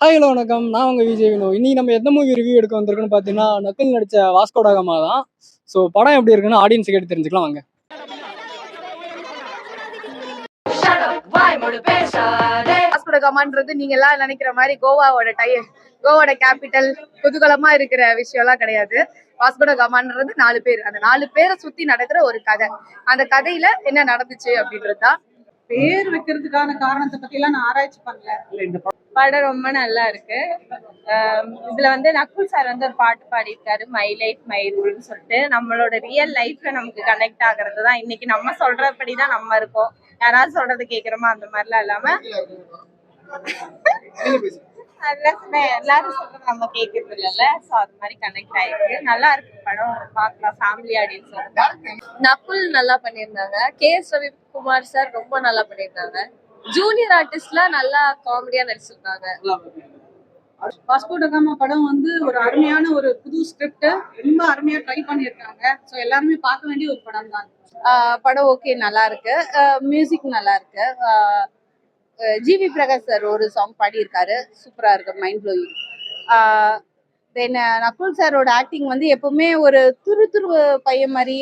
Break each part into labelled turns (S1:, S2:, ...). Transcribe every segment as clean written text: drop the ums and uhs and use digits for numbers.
S1: Hi hello வணக்கம். நான் உங்க விஜய் வினோ. இன்னைக்கு நம்ம எந்த மூவி ரிவ்யூ எடுக்க வந்திருக்குன்னு பார்த்தீங்கன்னா, நக்குல் நடிச்ச வாஸ்கோட காமா தான். ஸோ படம் எப்படி இருக்குன்னு ஆடியன்ஸ் கேட்டு தெரிஞ்சுக்கலாம் வாங்க.
S2: வாஸ்கோட காமான்றது நீங்க எல்லாம் நினைக்கிற மாதிரி கோவாவோட கேபிட்டல் குதூகலமா இருக்கிற விஷயம் எல்லாம் கிடையாது. வாஸ்கோட காமான்றது 4 பேர், அந்த 4 பேரை சுத்தி நடக்கிற ஒரு கதை. அந்த கதையில என்ன நடந்துச்சு அப்படின்றதுதான்.
S3: பேர் வைக்கிறதுக்கான காரணத்தை பத்தி எல்லாம் நான் ஆராய்ச்சி பண்ணல.
S4: படம் ரொம்ப நல்லா இருக்கு. இதுல நக்குல் சார் ஒரு பாட்டு பாடியிருக்காரு, மை லைஃப் மை ரூல்னு சொல்லிட்டு. நம்மளோட ரியல் லைஃப்ல நமக்கு கனெக்ட் ஆகுறது தான். இன்னைக்கு நம்ம சொல்றபடிதான் நம்ம இருக்கோம். யாராவது சொல்றது கேக்குறோமா அந்த மாதிரிலாம் இல்லாம எல்லாரும் சொல்றது நம்ம கேட்கறது இல்லைல்ல. சோ அது மாதிரி கனெக்ட் ஆயிருக்கு. நல்லா இருக்கு படம், பார்க்கலாம். Family audience.
S5: நக்குல் நல்லா பண்ணியிருந்தாங்க. KS ரவிக்குமார் சார் ரொம்ப நல்லா பண்ணியிருந்தாங்க. ஜூனியர் ஆர்டிஸ்ட்லாம் நல்லா காமெடியா நடிச்சிருக்காங்க.
S3: வாஸ்கோ ட காமா படம் ஒரு அருமையான ஒரு புது ஸ்கிரிப்ட், ரொம்ப அருமையா ட்ரை பண்ணியிருக்காங்க. ஸோ எல்லாருமே பார்க்க வேண்டிய ஒரு படம் தான்.
S2: படம் ஓகே, நல்லா இருக்கு. மியூசிக் நல்லா இருக்கு. ஜிவி பிரகாஷ் சார் ஒரு சாங் பாடியிருக்காரு, சூப்பரா இருக்கு, மைண்ட் ப்ளோயிங். தென் நக்குல் சாரோட ஆக்டிங் எப்பவுமே ஒரு துரு பையன் மாதிரி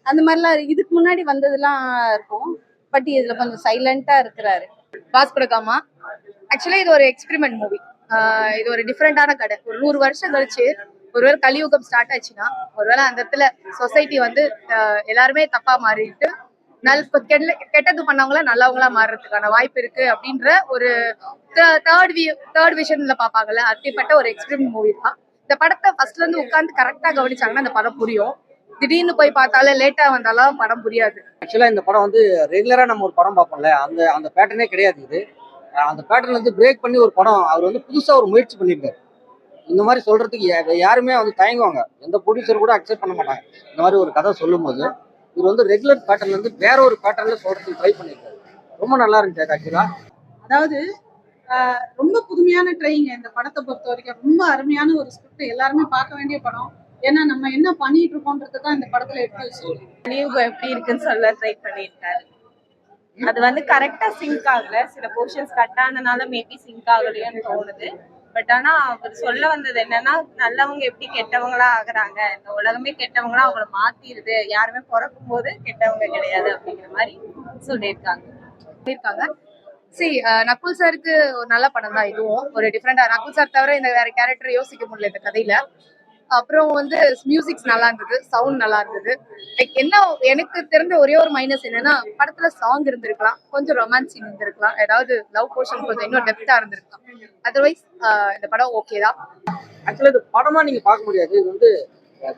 S2: அந்த மாதிரிலாம் இதுக்கு முன்னாடி வந்ததெல்லாம் இருக்கும். பட் இதுல கொஞ்சம் சைலண்டா இருக்கிறாரு. வாஸ்கோ ட காமா ஆக்சுவலா இது ஒரு எக்ஸ்பெரிமெண்ட் மூவி. இது ஒரு டிஃப்ரெண்டான கதை. ஒரு 100 வருஷம் கழிச்சு ஒருவேளை கலியுகம் ஸ்டார்ட் ஆச்சுன்னா, ஒருவேளை அந்த இடத்துல சொசைட்டி எல்லாருமே தப்பா மாறிட்டு கெட்டது பண்ணவங்கள நல்லவங்களா மாறுறதுக்கான வாய்ப்பு இருக்கு அப்படின்ற ஒரு தேர்ட் விஷன்ல பாப்பாங்கல்ல, அப்படிப்பட்ட ஒரு எக்ஸ்பெரிமெண்ட் மூவி தான். இந்த படத்தை ஃபர்ஸ்ட்ல இருந்து உட்கார்ந்து கரெக்டா கவனிச்சாங்கன்னா இந்த படம் புரியும். திடீர்னு போய் பார்த்தாலும் லேட்டா வந்தாலும் படம் புரியாது.
S6: ஆக்சுவலா இந்த படம் ரெகுலரா நம்ம ஒரு படம் பார்ப்போம்ல, அந்த பேட்டர்னே கிடையாது. இது அந்த பேட்டர்ல பிரேக் பண்ணி ஒரு படம் அவர் புதுசா ஒரு முயற்சி பண்ணியிருக்காரு. இந்த மாதிரி சொல்றதுக்கு யாருமே தயங்குவாங்க. எந்த ப்ரொடியூசர் கூட அக்செப்ட் பண்ண மாட்டாங்க. இந்த மாதிரி ஒரு கதை சொல்லும் போது இவர் ரெகுலர் பேட்டர்ல வேற ஒரு பேட்டர்ல சொல்றதுக்கு ட்ரை பண்ணியிருக்காரு. ரொம்ப நல்லா இருந்துச்சு ஆக்சுவலா.
S3: அதாவது ரொம்ப புதுமையான ட்ரைங்க இந்த படத்தை பொறுத்த வரைக்கும். ரொம்ப அருமையான ஒரு ஸ்கிரிப்ட், எல்லாருமே பார்க்க வேண்டிய படம். ஏன்னா நம்ம என்ன பண்ணிட்டு இருக்கோன்றதுதான் இந்த படத்துல எடுத்து வச்சிருக்கோம்.
S4: எப்படி இருக்குன்னு சொல்ல ட்ரை பண்ணியிருக்காரு. அது கரெக்டா சிங்க் ஆகல. சில போர்ஷன்ஸ் கட் ஆனனால மேபி சிங்க் ஆகலையோன்னு தோணுது. பட் ஆனா அவர் சொல்ல வந்தது என்னன்னா, நல்லவங்க எப்படி கெட்டவங்களா ஆகுறாங்க, இந்த உலகமே கெட்டவங்களா அவங்கள மாத்திருது, யாருமே பிறக்கும் போது கெட்டவங்க கிடையாது அப்படிங்கிற மாதிரி சொல்லியிருக்காங்க.
S2: சரி, நக்குல் சாருக்கு ஒரு நல்ல படம் தான் இதுவும். ஒரு டிஃப்ரெண்டா, நக்குல் சார் தவிர இந்த வேற கேரக்டர் யோசிக்க முடியல இந்த கதையில. அப்புறம் மியூசிக்ஸ் நல்லா இருந்தது, சவுண்ட் நல்லா இருந்தது. லைக் என்ன எனக்கு தெரிஞ்ச ஒரே ஒரு மைனஸ் என்னன்னா, படத்துல சாங் இருந்திருக்கலாம், கொஞ்சம் ரொமான்ஸ் சீன் இருந்திருக்கலாம், ஏதாவது லவ் போர்ஷன் கொஞ்சம் இன்னும் டெப்தா இருந்திருக்கலாம். அதர்வைஸ் இந்த படம் ஓகே தான்.
S6: ஆக்சுவலா இது படமா நீங்க பார்க்க முடியாது. இது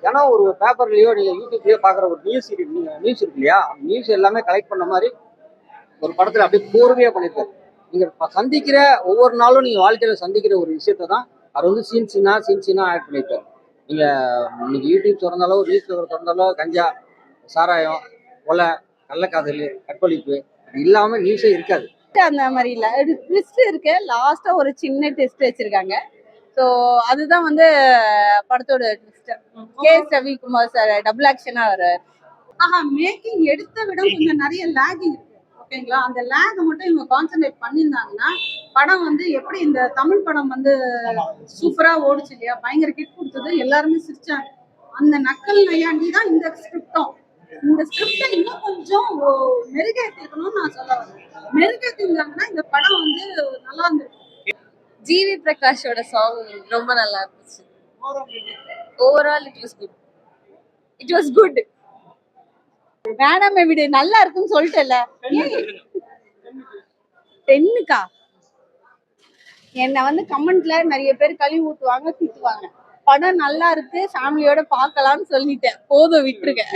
S6: தினம் ஒரு பேப்பர்லயோ நீங்க யூடியூப்லயோ பாக்குற ஒரு நியூஸ் இருக்கு இல்லையா, நியூஸ் எல்லாமே கலெக்ட் பண்ண மாதிரி ஒரு படத்துல அப்படியே கோர்வையா பண்ணிருக்காரு. நீங்க சந்திக்கிற ஒவ்வொரு நாளும் நீங்க வாழ்க்கையில சந்திக்கிற ஒரு விஷயத்த தான் அவர் சீன் சீனா ஆட் பண்ணிருக்காரு. நீங்க இன்னைக்கு யூடியூப் திறந்தாலோ, நியூஸ் பேப்பர் திறந்தாலோ, கஞ்சா, சாராயம், கொலை, கள்ளக்காதல், கற்பழிப்பு இல்லாம நியூஸே இருக்காது.
S2: அந்த மாதிரி இல்ல, ட்விஸ்ட் இருக்கு. லாஸ்டா ஒரு சின்ன டெஸ்ட் வச்சிருக்காங்க. ஸோ அதுதான் படத்தோட twist. KS Ravikumar sir double ஆக்ஷனா வர்றாரு.
S3: மேக்கிங் எடுத்த விட கொஞ்சம் நிறைய லேகிங் இருக்கு. ஓகேங்களா, அந்த லேக் மட்டும் இவங்க கான்சென்ட்ரேட் பண்ணியிருந்தாங்கன்னா படம் எப்படி இந்த தமிழ் படம் சூப்பரா ஓடிச்சு இல்லையா, பயங்கர ஹிட் கொடுத்தது, எல்லாருமே சிரிச்சாங்க. அந்த நக்கல் நையாண்டி தான் இந்த ஸ்கிரிப்டும். இந்த ஸ்கிரிப்டை இன்னும் கொஞ்சம் மெருகேற்றிருக்கணும்னு நான் சொல்ல வரேன். மெருகேற்றிருந்தாங்கன்னா இந்த படம் நல்லா இருந்திருக்கும்.
S5: ஜிவி பிரகாஷோட சாங் ரொம்ப நல்லா இருந்துச்சு. Overall it was good.
S2: வேணாமே விடு, நல்லா இருக்குன்னு சொல்லிட்டல. 10க்கா என்ன கமெண்ட்ல நிறைய பேர் கழுவி ஊத்துவாங்க, திட்டுவாங்க. படம் நல்லா இருக்கு, ஃபேமிலியோட பார்க்கலாம்னு சொல்லிட்டேன். போதும், விட்டுருக்கேன்.